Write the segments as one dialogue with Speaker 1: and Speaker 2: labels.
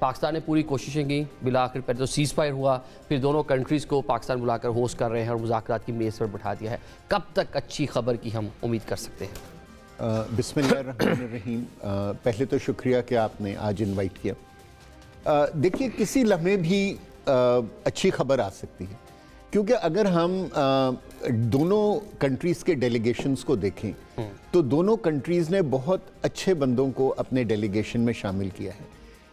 Speaker 1: پاکستان نے پوری کوششیں کی، بالآخر پہلے تو سیز فائر ہوا، پھر دونوں کنٹریز کو پاکستان بلا کر ہوسٹ کر رہے ہیں اور مذاکرات کی میز پر بٹھا دیا ہے. کب تک اچھی خبر کی ہم امید کر سکتے ہیں؟
Speaker 2: بسم اللہ الرحمن الرحیم. پہلے تو شکریہ کہ آپ نے آج انوائٹ کیا. دیکھیے کسی لمحے بھی اچھی خبر آ سکتی ہے، کیونکہ اگر ہم دونوں کنٹریز کے ڈیلیگیشنز کو دیکھیں تو دونوں کنٹریز نے بہت اچھے بندوں کو اپنے ڈیلیگیشن میں شامل کیا ہے.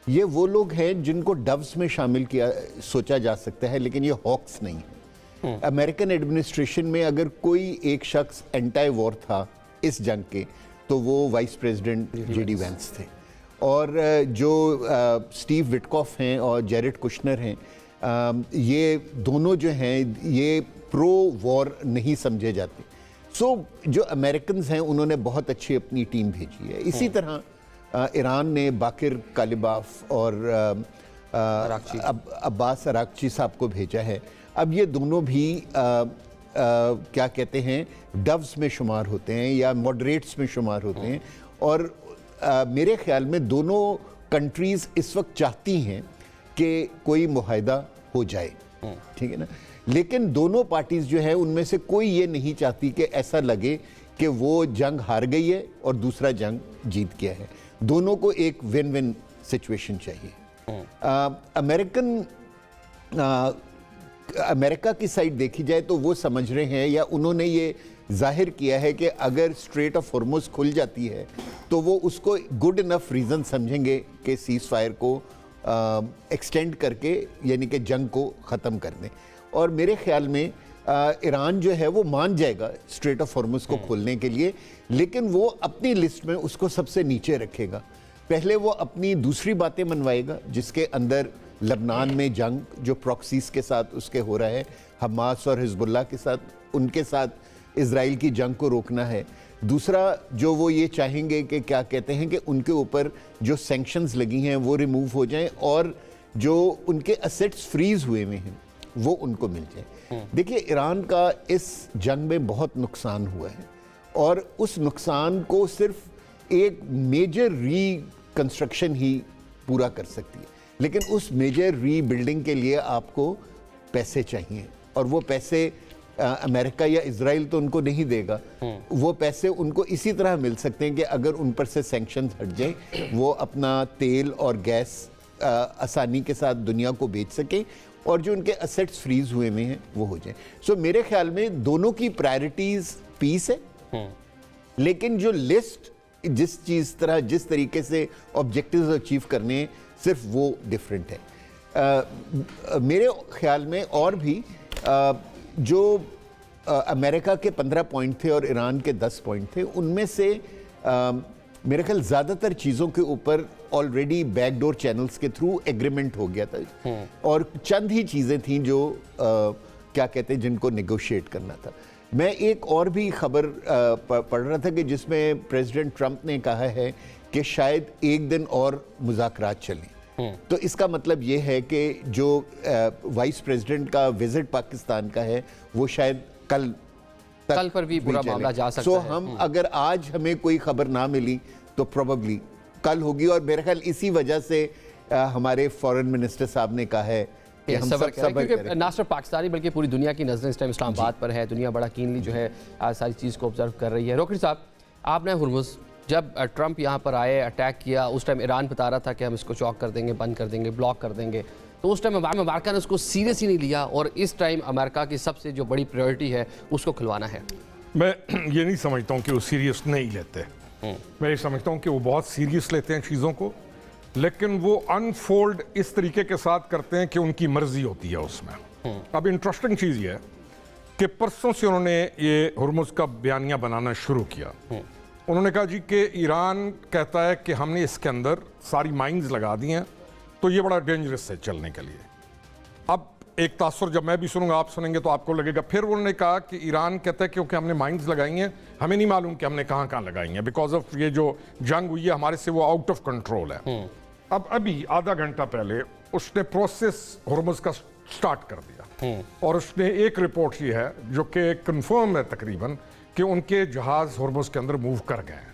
Speaker 2: یہ وہ لوگ ہیں جن کو ڈوز میں شامل کیا سوچا جا سکتا ہے، لیکن یہ ہاکس نہیں ہیں. امریکن ایڈمنسٹریشن میں اگر کوئی ایک شخص اینٹائی وار تھا اس جنگ کے تو وہ vice president J D Vance تھے، اور جو سٹیو وٹکاف ہیں اور جیرڈ کشنر ہیں، یہ دونوں جو ہیں یہ پرو وار نہیں سمجھے جاتے. سو جو امریکنز ہیں انہوں نے بہت اچھی اپنی ٹیم بھیجی ہے. اسی طرح ایران نے باقر کالباف اور عباس اراغچی صاحب کو بھیجا ہے. اب یہ دونوں بھی کیا کہتے ہیں ڈوز میں شمار ہوتے ہیں یا ماڈریٹس میں شمار ہوتے ہیں، اور میرے خیال میں دونوں کنٹریز اس وقت چاہتی ہیں کہ کوئی معاہدہ ہو جائے، ٹھیک ہے نا. لیکن دونوں پارٹیز جو ہیں ان میں سے کوئی یہ نہیں چاہتی کہ ایسا لگے کہ وہ جنگ ہار گئی ہے اور دوسرا جنگ جیت گیا ہے. دونوں کو ایک ون ون سچویشن چاہیے. امریکہ کی سائڈ دیکھی جائے تو وہ سمجھ رہے ہیں یا انہوں نے یہ ظاہر کیا ہے کہ اگر اسٹریٹ آف ہارمز کھل جاتی ہے تو وہ اس کو گڈ انف ریزن سمجھیں گے کہ سیز فائر کو ایکسٹینڈ کر کے یعنی کہ جنگ کو ختم کر دیں. اور میرے خیال میں ایران جو ہے وہ مان جائے گا اسٹریٹ آف ہارمز کو کھولنے کے لیے، لیکن وہ اپنی لسٹ میں اس کو سب سے نیچے رکھے گا. پہلے وہ اپنی دوسری باتیں منوائے گا جس کے اندر لبنان میں جنگ جو پراکسیز کے ساتھ اس کے ہو رہا ہے، حماس اور حزب اللہ کے ساتھ، ان کے ساتھ اسرائیل کی جنگ کو روکنا ہے. دوسرا جو وہ یہ چاہیں گے کہ کیا کہتے ہیں کہ ان کے اوپر جو سینکشنز لگی ہیں وہ ریموو ہو جائیں اور جو ان کے اسیٹس فریز ہوئے ہوئے ہیں وہ ان کو مل جائیں. دیکھیے ایران کا اس جنگ میں بہت نقصان ہوا ہے، اور اس نقصان کو صرف ایک میجر ری کنسٹرکشن ہی پورا کر سکتی ہے. لیکن اس میجر ری بلڈنگ کے لیے آپ کو پیسے چاہیے، اور وہ پیسے امریکہ یا اسرائیل تو ان کو نہیں دے گا. وہ پیسے ان کو اسی طرح مل سکتے ہیں کہ اگر ان پر سے سینکشنز ہٹ جائیں، وہ اپنا تیل اور گیس آسانی کے ساتھ دنیا کو بیچ سکیں، اور جو ان کے اسیٹس فریز ہوئے ہیں وہ ہو جائیں. سو میرے خیال میں دونوں کی پرائرٹیز پیس ہے، لیکن جو لسٹ جس طریقے سے آبجیکٹیوز اچیو کرنے ہیں صرف وہ ڈیفرنٹ ہے. میرے خیال میں اور بھی جو امریکہ کے 15 پوائنٹ تھے اور ایران کے 10 پوائنٹ تھے، ان میں سے میرے خیال زیادہ تر چیزوں کے اوپر آلریڈی بیک ڈور چینلز کے تھرو ایگریمنٹ ہو گیا تھا، اور چند ہی چیزیں تھیں جو کیا کہتے ہیں جن کو نیگوشیٹ کرنا تھا. میں ایک اور بھی خبر پڑھ رہا تھا کہ جس میں پریزیڈنٹ ٹرمپ نے کہا ہے کہ شاید ایک دن اور مذاکرات چلیں. تو اس کا مطلب یہ ہے کہ جو وائس پریزیڈنٹ کا وزٹ پاکستان کا ہے وہ شاید کل
Speaker 1: پر بھی پورا معاملہ جا سکتا
Speaker 2: ہے. سو ہم اگر آج ہمیں کوئی خبر نہ ملی تو پروبیبلی کل ہوگی، اور میرے خیال اسی وجہ سے ہمارے فورن منسٹر صاحب نے کہا ہے کہ ہم صبر
Speaker 1: کیونکہ نہ صرف پاکستانی بلکہ پوری دنیا کی نظریں اس ٹائم اسلام آباد پر ہے. دنیا بڑا کینلی جو ہے ساری چیز کو آبزرو کر رہی ہے. روکڑی صاحب، آپ نے ہرمز جب ٹرمپ یہاں پر آئے اٹیک کیا، اس ٹائم ایران بتا رہا تھا کہ ہم اس کو چوک کر دیں گے، بند کر دیں گے، بلاک کر دیں گے، تو اس ٹائم امریکہ نے اس کو سیریس ہی نہیں لیا، اور اس ٹائم امریکہ کی سب سے جو بڑی پریورٹی ہے اس کو کھلوانا ہے.
Speaker 3: میں یہ نہیں سمجھتا ہوں کہ وہ سیریس نہیں لیتے. میں یہ سمجھتا ہوں کہ وہ بہت سیریس لیتے ہیں چیزوں کو، لیکن وہ انفولڈ اس طریقے کے ساتھ کرتے ہیں کہ ان کی مرضی ہوتی ہے اس میں. اب انٹرسٹنگ چیز یہ ہے کہ پرسوں سے انہوں نے یہ ہرمز کا بیانیہ بنانا شروع کیا. انہوں نے کہا جی کہ ایران کہتا ہے کہ ہم نے اس کے اندر ساری مائنز لگا دی ہیں تو یہ بڑا ڈینجرس ہے چلنے کے لیے. اب ایک تاثر جب میں بھی سنوں گا، آپ سنیں گے تو آپ کو لگے گا. پھر انہوں نے کہا کہ ایران کہتا ہے کیونکہ ہم نے مائنز لگائی ہیں، ہمیں نہیں معلوم کہ ہم نے کہاں کہاں لگائی ہیں، بیکاز آف یہ جو جنگ ہوئی ہے ہمارے سے وہ آؤٹ آف کنٹرول ہے. اب ابھی آدھا گھنٹہ پہلے اس نے پروسیس ہرمز کا سٹارٹ کر دیا، اور اس نے ایک رپورٹ یہ ہے جو کہ کنفرم ہے تقریباً کہ ان کے جہاز ہرمز کے اندر موو کر گئے ہیں،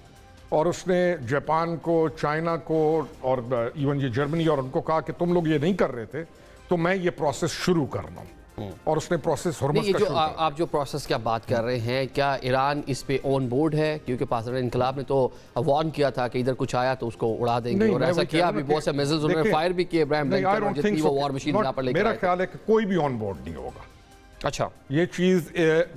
Speaker 3: اور اس نے جاپان کو، چائنا کو اور ایون یہ جرمنی اور ان کو کہا کہ تم لوگ یہ نہیں کر رہے تھے تو میں یہ پروسیس شروع کر رہا ہوں، اور اس نے پروسیس ہرمز کا شروع کیا۔
Speaker 1: آپ جو پروسیس کی بات کر رہے ہیں، کیا ایران اس پہ آن بورڈ ہے؟ کیونکہ پاسدار انقلاب نے تو وارن کیا تھا کہ ادھر کچھ آیا تو اس کو اڑا دیں گے، اور ایسا کیا بھی، بہت سے میزلز انہوں نے فائر بھی کیے ابراہیم لنکن، اور جتنی وہ وار مشین یہاں پر لے کر آئے تھے۔
Speaker 3: میرا خیال ہے کہ کوئی بھی آن بورڈ نہیں ہوگا۔
Speaker 1: اچھا،
Speaker 3: یہ چیز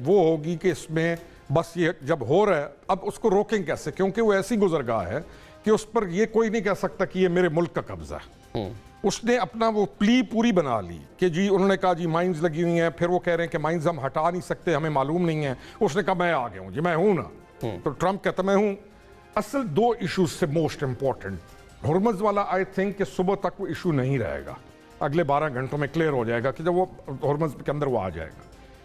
Speaker 3: وہ ہوگی کہ اس میں بس یہ جب ہو رہا ہے، اب اس کو روکیں کیسے؟ کیونکہ وہ ایسی گزرگاہ ہے کہ اس پر یہ کوئی نہیں کہہ سکتا کہ یہ میرے ملک کا قبضہ ہے۔ اس نے اپنا وہ پلی پوری بنا لی کہ جی انہوں نے کہا جی مائنز لگی ہوئی ہیں، پھر وہ کہہ رہے ہیں کہ مائنز ہم ہٹا نہیں سکتے، ہمیں معلوم نہیں ہے۔ اس نے کہا میں آ گیا ہوں جی، میں ہوں نا، تو ٹرمپ کہتا میں ہوں۔ اصل دو ایشوز سے موسٹ امپورٹنٹ، ہرمز والا آئی تھنک کہ صبح تک وہ ایشو نہیں رہے گا، اگلے 12 گھنٹوں میں کلیئر ہو جائے گا کہ جب وہ ہرمز کے اندر وہ آ جائے گا۔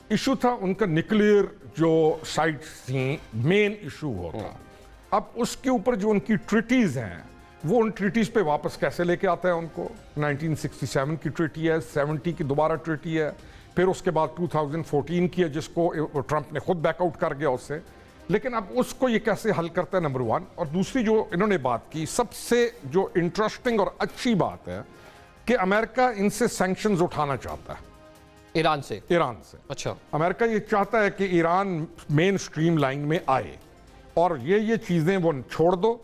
Speaker 3: ایشو تھا ان کا نیوکلیئر جو سائٹس تھیں، مین ایشو ہوتا۔ اب اس کے اوپر جو ان کی ٹریٹیز ہیں، وہ ان ٹریٹیز پہ واپس کیسے لے کے آتا ہے ان کو؟ 1967 کی ٹریٹی ہے، 70 کی دوبارہ ٹریٹی ہے، پھر اس کے بعد 2014 کی ہے جس کو ٹرمپ نے خود بیک آؤٹ کر گیا اس سے۔ لیکن اب اس کو یہ کیسے حل کرتا ہے، نمبر 1۔ اور دوسری جو انہوں نے بات کی، سب سے جو انٹرسٹنگ اور اچھی بات ہے کہ امریکہ ان سے سینکشنز اٹھانا چاہتا ہے،
Speaker 1: ایران سے۔ اچھا،
Speaker 3: امریکہ یہ چاہتا ہے کہ ایران مین سٹریم لائن میں آئے، اور یہ چیزیں وہ چھوڑ دو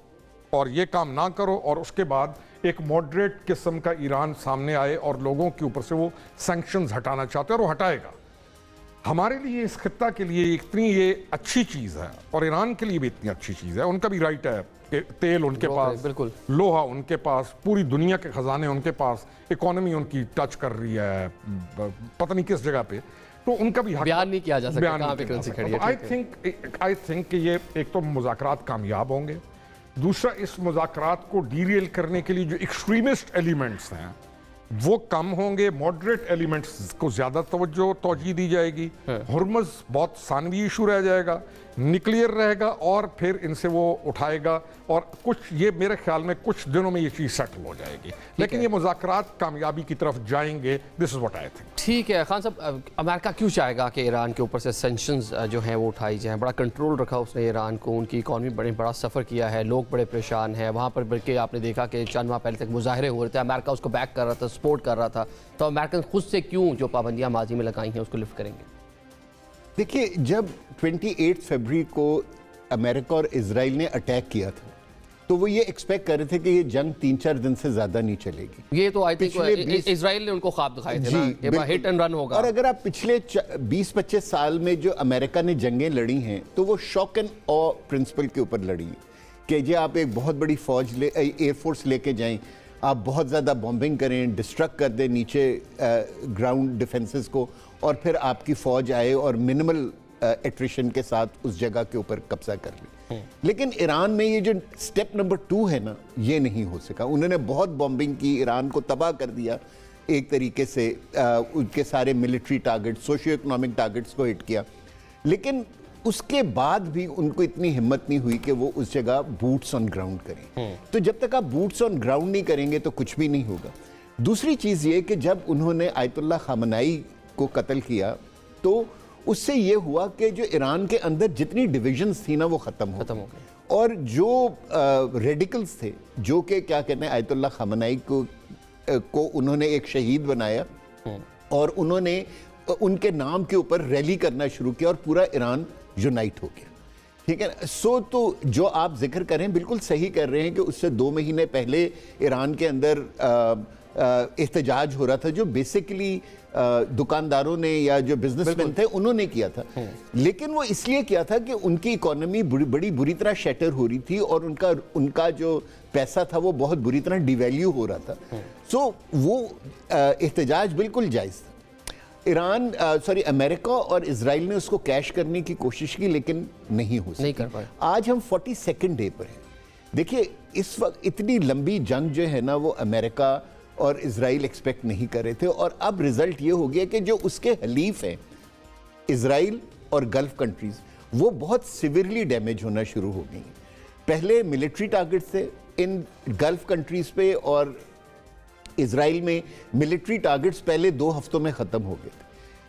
Speaker 3: اور یہ کام نہ کرو، اور اس کے بعد ایک ماڈریٹ قسم کا ایران سامنے آئے اور لوگوں کے اوپر سے وہ سینکشنز ہٹانا چاہتے ہیں، اور وہ ہٹائے گا۔ ہمارے لیے اس خطہ کے لیے اتنی یہ اچھی چیز ہے، اور ایران کے لیے بھی اتنی اچھی چیز ہے، ان کا بھی رائٹ ہے کہ تیل ان کے پاس،
Speaker 1: بالکل
Speaker 3: لوہا ان کے پاس، پوری دنیا کے خزانے ان کے پاس، اکانومی ان کی ٹچ کر رہی ہے پتہ نہیں کس جگہ پہ، تو ان کا بھی حق
Speaker 1: بیان نہیں کیا جا سکتا کہاں پہ کرنسی کھڑی ہے۔
Speaker 3: آئی تھنک کہ یہ ایک تو مذاکرات کامیاب ہوں گے، دوسرا اس مذاکرات کو ڈیریل کرنے کے لیے جو ایکسٹریمسٹ ایلیمنٹس ہیں وہ کم ہوں گے، ماڈریٹ ایلیمنٹس کو زیادہ توجہ دی جائے گی، ہرمز بہت ثانوی ایشو رہ جائے گا، نیوکلیئر رہے گا، اور پھر ان سے وہ اٹھائے گا، اور کچھ یہ میرے خیال میں کچھ دنوں میں یہ چیز سیٹل ہو جائے گی، لیکن یہ مذاکرات کامیابی کی طرف جائیں گے۔ دس از واٹ آئی تھنک۔
Speaker 1: ٹھیک ہے خان صاحب، امریکہ کیوں چاہے گا کہ ایران کے اوپر سے سینکشنز جو ہیں وہ اٹھائی جائیں؟ بڑا کنٹرول رکھا اس نے ایران کو، ان کی اکانومی بڑا سفر کیا ہے، لوگ بڑے پریشان ہیں وہاں پر، بلکہ آپ نے دیکھا کہ چند ماہ پہلے تک مظاہرے ہو رہے تھے، امریکہ اس کو بیک کر رہا تھا، سپورٹ کر رہا تھا، تو امریکن خود سے کیوں جو پابندیاں ماضی میں لگائی ہیں اس کو لفٹ کریں گے؟
Speaker 2: دیکھیے، جب 28 فروری کو امریکہ اور اسرائیل نے اٹیک کیا تھا تو وہ یہ ایکسپیکٹ کر رہے تھے کہ یہ جنگ 3-4 دن سے زیادہ نہیں چلے گی۔
Speaker 1: یہ تو آئی تھنک اسرائیل نے ان کو خواب دکھائے تھے نا کہ ہٹ اینڈ رن ہوگا۔
Speaker 2: اور اگر آپ پچھلے 20-25 سال میں جو امریکہ نے جنگیں لڑی ہیں تو وہ شاک اینڈ آ پرنسپل کے اوپر لڑی کہ جی آپ ایک بہت بڑی فوج ایئر فورس لے کے جائیں، آپ بہت زیادہ بمبنگ کریں، ڈسٹرکٹ کر دیں نیچے گراؤنڈ ڈیفنسز کو، اور پھر آپ کی فوج آئے اور منیمل ایٹریشن کے ساتھ اس جگہ کے اوپر قبضہ کر لی۔ لیکن ایران میں یہ جو سٹیپ نمبر 2 ہے نا، یہ نہیں ہو سکا۔ انہوں نے بہت بمبنگ کی، ایران کو تباہ کر دیا ایک طریقے سے، ان کے سارے military target, socio economic targets کو ہٹ کیا، لیکن اس کے بعد بھی ان کو اتنی ہمت نہیں ہوئی کہ وہ اس جگہ بوٹس آن گراؤنڈ کریں۔ تو جب تک آپ بوٹس آن گراؤنڈ نہیں کریں گے تو کچھ بھی نہیں ہوگا۔ دوسری چیز یہ کہ جب انہوں نے آیت اللہ خامنائی کو قتل کیا تو اس سے یہ ہوا کہ جو ایران کے اندر جتنی ڈویژنز تھی نا وہ ختم ہو گئی، اور جو ریڈیکلز تھے جو کہ کیا کہتے ہیں آیت اللہ خامنائی کو انہوں نے ایک شہید بنایا، اور انہوں نے ان کے نام کے اوپر ریلی کرنا شروع کیا، اور پورا ایران یونائٹ ہو گیا۔ ٹھیک ہے، تو جو آپ ذکر کریں بالکل صحیح کر رہے ہیں کہ اس سے 2 مہینے پہلے ایران کے اندر احتجاج ہو رہا تھا جو بیسیکلی دکانداروں نے یا جو بزنس مین تھے انہوں نے کیا تھا، لیکن وہ اس لیے کیا تھا کہ ان کی اکانومی بڑی بری طرح شیٹر ہو رہی تھی، اور ان کا جو پیسہ تھا وہ بہت بری طرح ڈی ویلیو ہو رہا تھا۔ سو وہ احتجاج بالکل جائز تھا۔ امریکہ اور اسرائیل نے اس کو کیش کرنے کی کوشش کی لیکن نہیں ہو سکی۔ آج ہم 42 ڈے پر ہیں۔ دیکھیے اس وقت اتنی لمبی جنگ جو ہے نا وہ امریکہ اور اسرائیل ایکسپیکٹ نہیں کر رہے تھے، اور اب ریزلٹ یہ ہو گیا کہ جو اس کے حلیف ہیں اسرائیل اور گلف کنٹریز وہ بہت سیویرلی ڈیمیج ہونا شروع ہو گئی ہیں۔ پہلے ملٹری ٹارگٹس تھے ان گلف کنٹریز پہ، اور اسرائیل میں ملٹری ٹارگٹس پہلے 2 ہفتوں میں ختم ہو گئے تھے،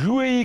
Speaker 3: UAE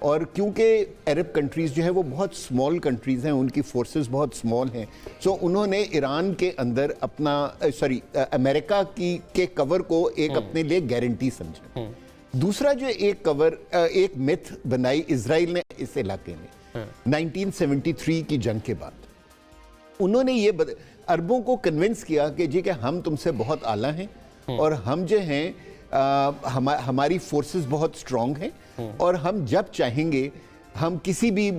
Speaker 2: اور کیونکہ عرب کنٹریز جو ہیں وہ بہت سمال کنٹریز ہیں, ان کی فورسز بہت سمال ہیں, سو انہوں نے ایران کے اندر اپنا امریکہ کے کور کو ایک اپنے لیے گارنٹی سمجھا. دوسرا جو ایک میتھ بنائی اسرائیل نے اس علاقے میں 1973 کی جنگ کے بعد, انہوں نے یہ عربوں کو کنونس کیا کہ جی کہ ہم تم سے بہت اعلیٰ ہیں اور ہم جو ہیں ہماری فورسز بہت سٹرونگ ہیں اور ہم جب چاہیں گے ہم کسی بھی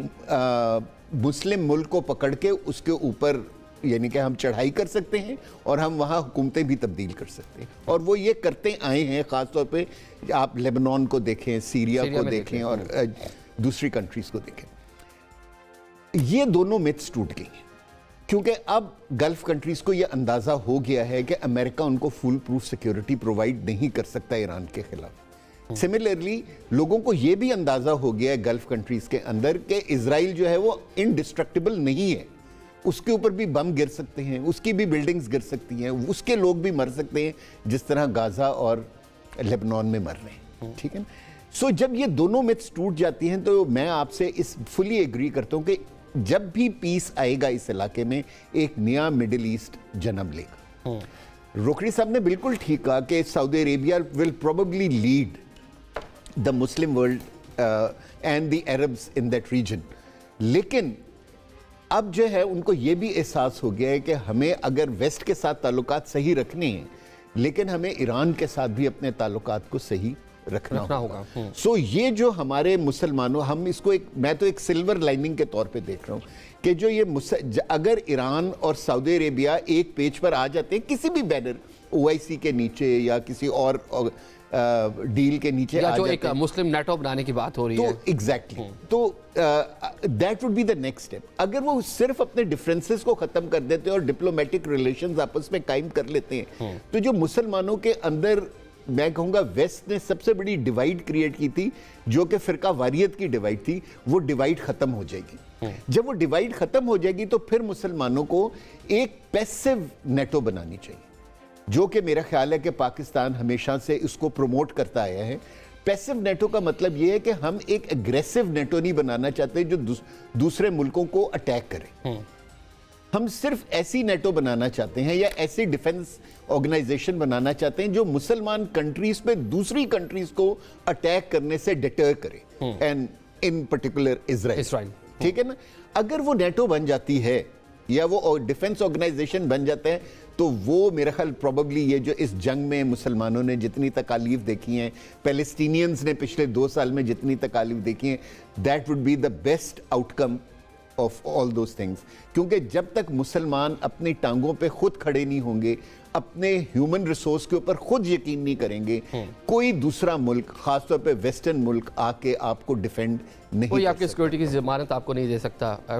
Speaker 2: مسلم ملک کو پکڑ کے اس کے اوپر یعنی کہ ہم چڑھائی کر سکتے ہیں اور ہم وہاں حکومتیں بھی تبدیل کر سکتے ہیں, اور وہ یہ کرتے آئے ہیں. خاص طور پہ آپ لیبنان کو دیکھیں, سیریا کو دیکھیں اور دوسری کنٹریز کو دیکھیں. یہ دونوں میتھس ٹوٹ گئی ہیں کیونکہ اب گلف کنٹریز کو یہ اندازہ ہو گیا ہے کہ امریکہ ان کو فل پروف سیکیورٹی پرووائڈ نہیں کر سکتا ایران کے خلاف. سملرلی لوگوں کو یہ بھی اندازہ ہو گیا ہے گلف کنٹریز کے اندر کہ اسرائیل جو ہے وہ انڈسٹرکٹیبل نہیں ہے, اس کے اوپر بھی بم گر سکتے ہیں, اس کی بھی بلڈنگز گر سکتی ہیں, اس کے لوگ بھی مر سکتے ہیں جس طرح غازہ اور لیبنان میں مر رہے ہیں. ٹھیک ہے نا. سو جب یہ دونوں میتھس ٹوٹ جاتی ہیں تو میں آپ سے اس فلی ایگری کرتا ہوں کہ جب بھی پیس آئے گا اس علاقے میں ایک نیا مڈل ایسٹ جنم لے گا. روکڑی صاحب نے بالکل ٹھیک کہا کہ سعودی Arabia will probably lead the Muslim world and the Arabs in that region. لیکن اب جو ہے ان کو یہ بھی احساس ہو گیا ہے کہ ہمیں اگر ویسٹ کے ساتھ تعلقات صحیح رکھنے ہیں لیکن ہمیں ایران کے ساتھ بھی اپنے تعلقات کو صحیح رکھنا ہوگا. سو یہ جو ہمارے مسلمانوں, ہم اس کو میں تو ایک سلور لائننگ کے طور پہ دیکھ رہا ہوں کہ جو یہ اگر ایران اور سعودی عربیہ ایک پیج پر آ جاتے ہیں کسی بھی بینر OIC کے نیچے یا کسی اور ڈیل کے نیچے
Speaker 1: جو ایک مسلم نیٹو بنانے کی بات ہو رہی ہے,
Speaker 2: تو ایگزیکٹلی تو that would be the next step. اگر وہ صرف اپنے ڈفرینسز کو ختم کر دیتے اور ڈپلومیٹک ریلیشنز آپس میں قائم کر لیتے ہیں تو جو مسلمانوں کے اندر میں کہوں گا ویسٹ نے سب سے بڑی ڈیوائیڈ کریٹ کی تھی جو کہ فرقہ واریت کی ڈیوائیڈ تھی, وہ ڈیوائیڈ ختم ہو جائے گی. جب وہ ڈیوائیڈ ختم ہو جائے گی تو پھر مسلمانوں کو ایک پیسو نیٹو بنانی چاہیے, جو کہ میرا خیال ہے کہ پاکستان ہمیشہ سے اس کو پروموٹ کرتا آیا ہے. پیسو نیٹو کا مطلب یہ ہے کہ ہم ایک اگریسو نیٹو نہیں بنانا چاہتے جو دوسرے ملکوں کو اٹیک کرے. ہم صرف ایسی نیٹو بنانا چاہتے ہیں یا ایسی ڈیفنس آرگنائزیشن بنانا چاہتے ہیں جو مسلمان کنٹریز پہ دوسری کنٹریز کو اٹیک کرنے سے ڈیٹر کرے, اینڈ ان پرٹیکولر اسرائیل. ٹھیک ہے نا. اگر وہ نیٹو بن جاتی ہے یا وہ ڈیفنس آرگنائزیشن بن جاتا ہے تو وہ میرا خیال پروبیبلی یہ جو اس جنگ میں مسلمانوں نے جتنی تکالیف دیکھی ہیں, پیلسٹینینز نے پچھلے 2 سال میں جتنی تکالیف دیکھی ہیں, that would be the best outcome of all those things. کیونکہ جب تک مسلمان اپنی ٹانگوں پہ خود کھڑے نہیں ہوں گے, اپنے ہیومن ریسورس کے اوپر خود یقین نہیں کریں گے, کوئی دوسرا ملک خاص طور پہ ویسٹرن ملک آ کے آپ کو ڈیفینڈ نہیں,
Speaker 1: کوئی آپ کی سیکورٹی کی ضمانت آپ کو نہیں دے سکتا.